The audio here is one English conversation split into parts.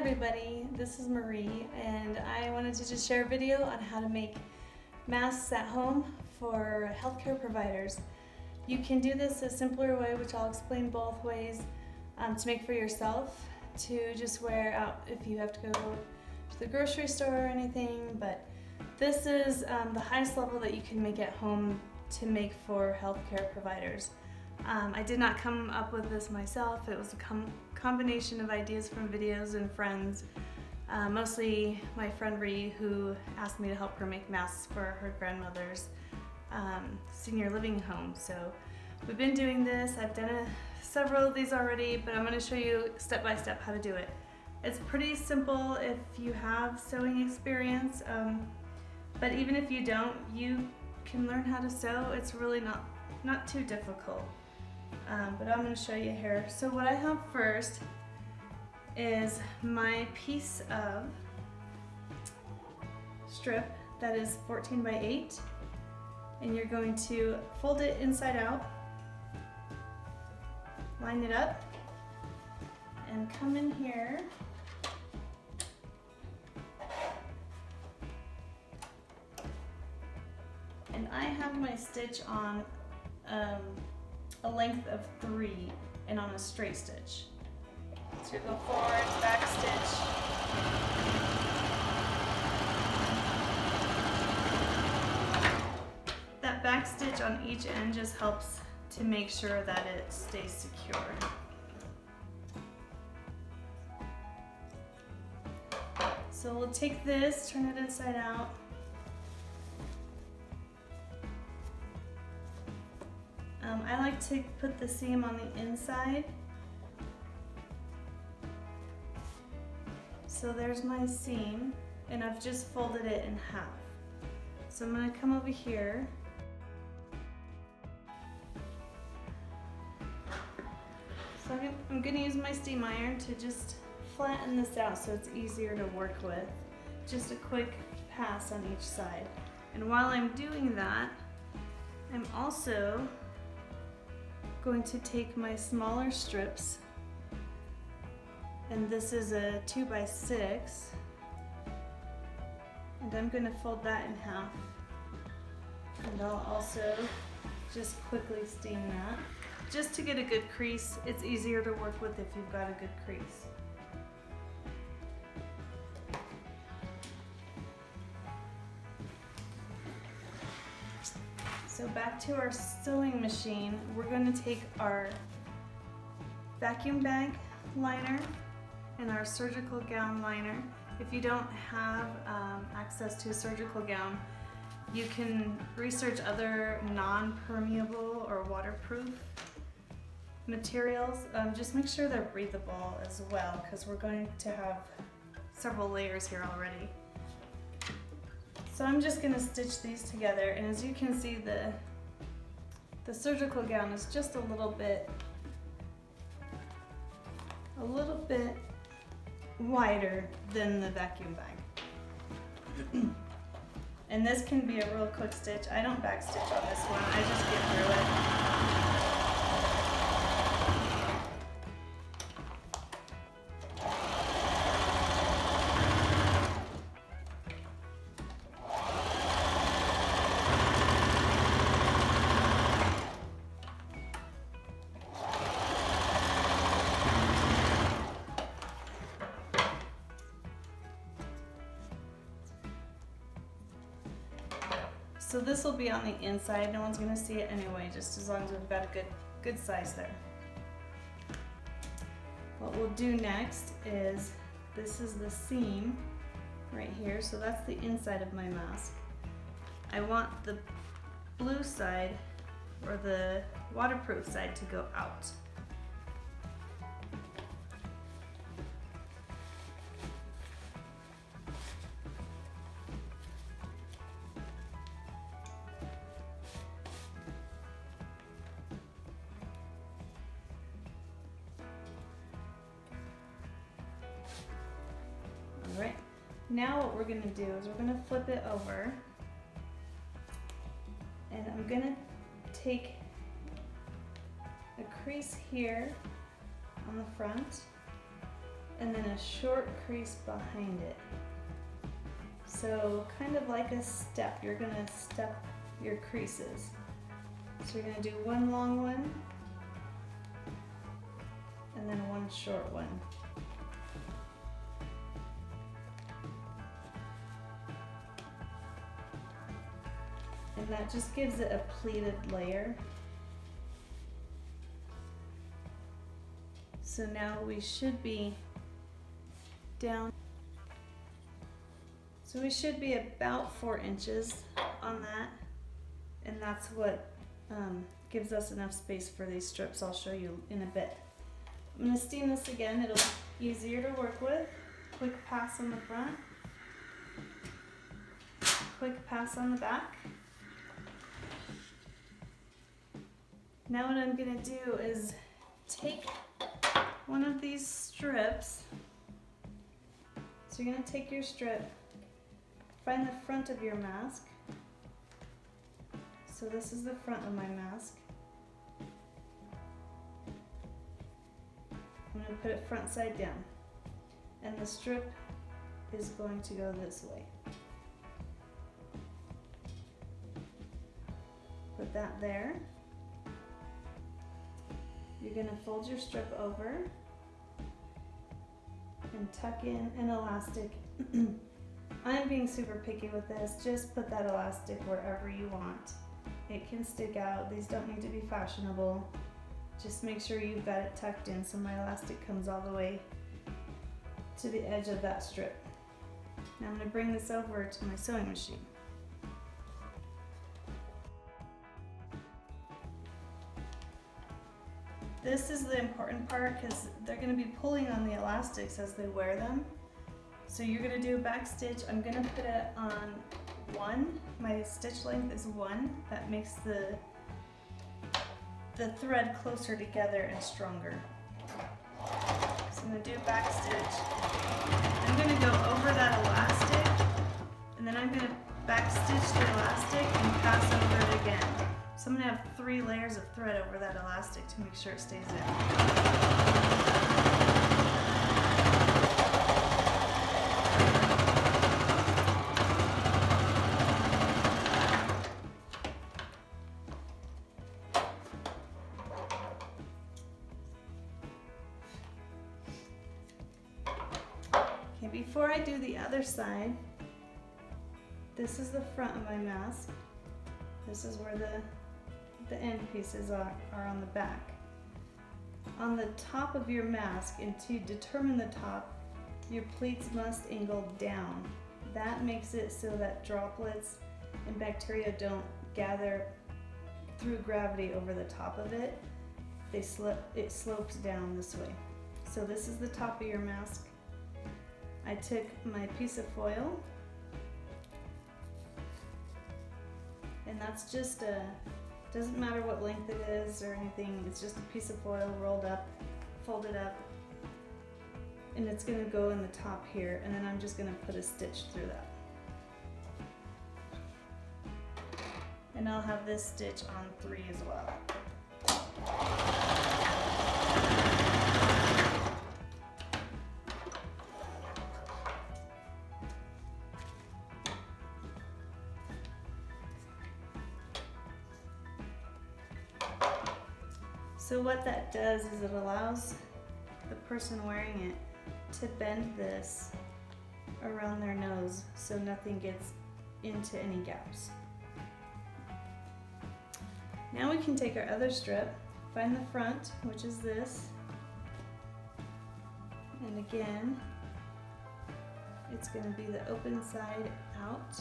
everybody, this is Marie and I wanted to just share a video on how to make masks at home for healthcare providers. You can do this a simpler way, which I'll explain both ways, to make for yourself, to just wear out if you have to go to the grocery store or anything, but this is the highest level that you can make at home to make for healthcare providers. I did not come up with this myself. It was a combination of ideas from videos and friends, mostly my friend Ree, who asked me to help her make masks for her grandmother's senior living home. So we've been doing this. I've done several of these already, but I'm going to show you step by step how to do it. It's pretty simple if you have sewing experience, but even if you don't, you can learn how to sew. It's really not too difficult. But I'm going to show you here. So what I have first is my piece of strip that is 14 by 8, and you're going to fold it inside out, line it up, and come in here and I have my stitch on a length of 3 and on a straight stitch. So you go forward, back stitch, that back stitch on each end just helps to make sure that it stays secure. So we'll take this, turn it inside out, I like to put the seam on the inside. So there's my seam, and I've just folded it in half. So I'm going to come over here. So I'm going to use my steam iron to just flatten this out so it's easier to work with. Just a quick pass on each side. And while I'm doing that, I'm also going to take my smaller strips, and this is a 2 by 6, and I'm going to fold that in half, and I'll also just quickly steam that just to get a good crease. It's easier to work with if you've got a good crease. So back to our sewing machine, we're going to take our vacuum bag liner and our surgical gown liner. If you don't have access to a surgical gown, you can research other non-permeable or waterproof materials. Just make sure they're breathable as well, because we're going to have several layers here already. So I'm just going to stitch these together, and as you can see, the surgical gown is just a little bit wider than the vacuum bag. And this can be a real quick stitch. I don't back stitch on this one, I just get through it. So this will be on the inside, no one's going to see it anyway, just as long as we've got a good size there. What we'll do next is, this is the seam right here, so that's the inside of my mask. I want the blue side, or the waterproof side, to go out. Alright, now what we're going to do is we're going to flip it over, and I'm going to take a crease here on the front, and then a short crease behind it. So kind of like a step, you're gonna step your creases. So you're gonna do one long one, and then one short one. And that just gives it a pleated layer. So now we should be down. So we should be about 4 inches on that. And that's what gives us enough space for these strips. I'll show you in a bit. I'm gonna steam this again. It'll be easier to work with. Quick pass on the front. Quick pass on the back. Now what I'm gonna do is take one of these strips. So you're gonna take your strip, find the front of your mask. So this is the front of my mask. I'm gonna put it front side down. And the strip is going to go this way. Put that there. You're gonna fold your strip over and tuck in an elastic. I'm being super picky with this. Just put that elastic wherever you want. It can stick out. These don't need to be fashionable. Just make sure you've got it tucked in so my elastic comes all the way to the edge of that strip. Now I'm gonna bring this over to my sewing machine. This is the important part because they're going to be pulling on the elastics as they wear them. So you're going to do a back stitch. I'm going to put it on 1. My stitch length is 1. That makes the thread closer together and stronger. So I'm going to do a back stitch. I'm going to go over that elastic, and then I'm going to back stitch the elastic and pass over it again. So I'm going to have 3 layers of thread over that elastic to make sure it stays in. Okay, before I do the other side, this is the front of my mask. This is where the end pieces are on the back. On the top of your mask, and to determine the top, your pleats must angle down. That makes it so that droplets and bacteria don't gather through gravity over the top of it. It slopes down this way. So this is the top of your mask. I took my piece of foil, and that's just doesn't matter what length it is or anything, it's just a piece of foil rolled up, folded up, and it's gonna go in the top here, and then I'm just gonna put a stitch through that. And I'll have this stitch on 3 as well. So what that does is it allows the person wearing it to bend this around their nose so nothing gets into any gaps. Now we can take our other strip, find the front, which is this, and again, it's going to be the open side out.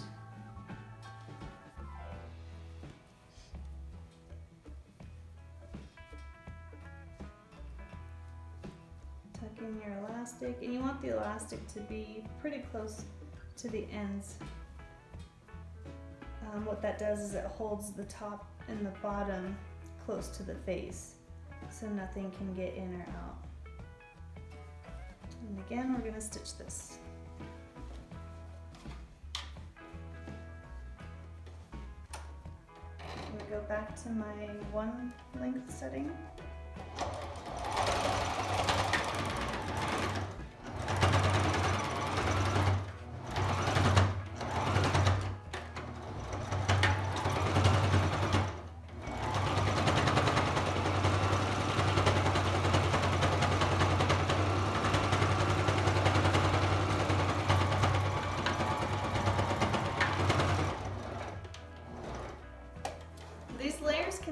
Tuck in your elastic, and you want the elastic to be pretty close to the ends. What that does is it holds the top and the bottom close to the face so nothing can get in or out. And again, we're going to stitch this. I'm going to go back to my 1 length setting.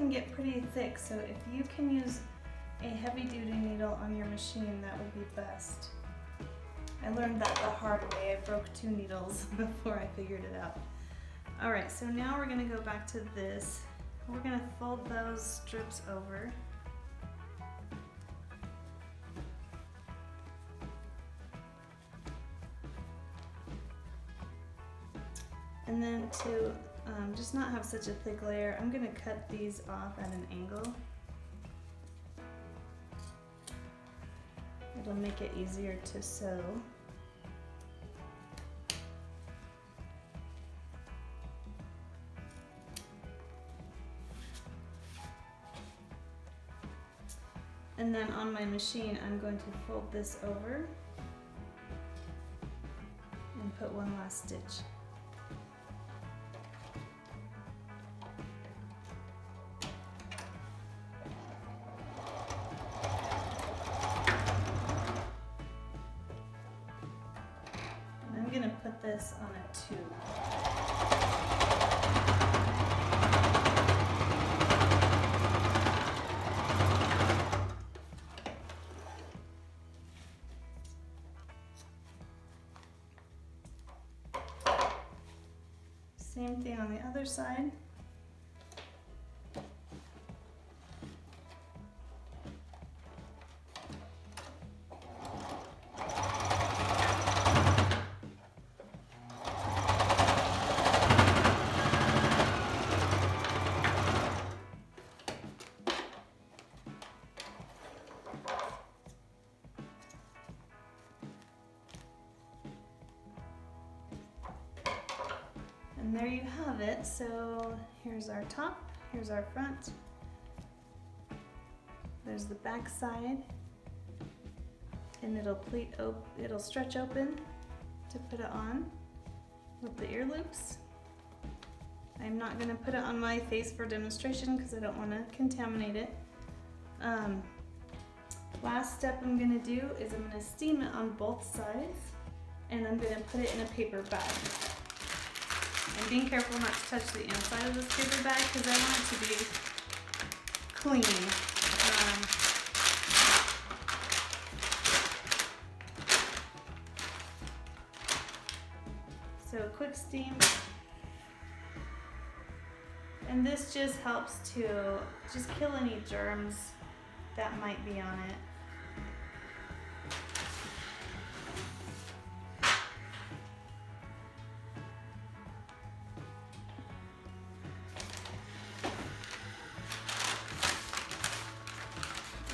can get pretty thick, so if you can use a heavy duty needle on your machine, that would be best. I learned that the hard way. I broke 2 needles before I figured it out. Alright, so now we're going to go back to this. We're going to fold those strips over. And then to just not have such a thick layer, I'm going to cut these off at an angle. It'll make it easier to sew. And then on my machine, I'm going to fold this over and put one last stitch. And I'm going to put this on a tube. Same thing on the other side. And there you have it. So here's our top, here's our front, there's the back side, and it'll stretch open to put it on with the ear loops. I'm not going to put it on my face for demonstration because I don't want to contaminate it. Last step I'm going to do is I'm going to steam it on both sides, and I'm going to put it in a paper bag. I'm being careful not to touch the inside of this paper bag because I want it to be clean. So quick steam. And this just helps to just kill any germs that might be on it.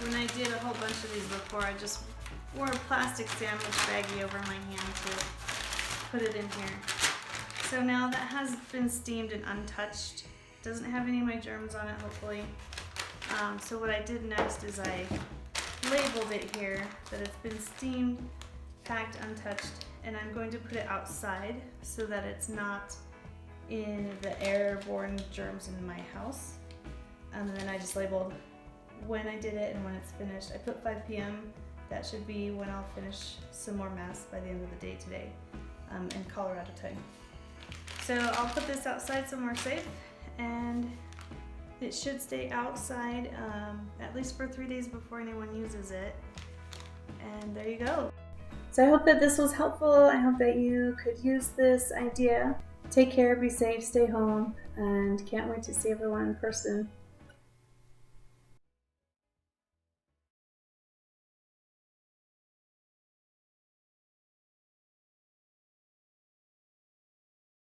When I did a whole bunch of these before, I just wore a plastic sandwich baggie over my hand to put it in here. So now that has been steamed and untouched. Doesn't have any of my germs on it, hopefully. So what I did next is I labeled it here that it's been steamed, packed, untouched, and I'm going to put it outside so that it's not in the airborne germs in my house. And then I just labeled when I did it and when it's finished. I put 5 p.m. That should be when I'll finish some more masks by the end of the day today in Colorado time. So I'll put this outside somewhere safe, and it should stay outside at least for 3 days before anyone uses it. And there you go. So I hope that this was helpful. I hope that you could use this idea. Take care, be safe, stay home, and can't wait to see everyone in person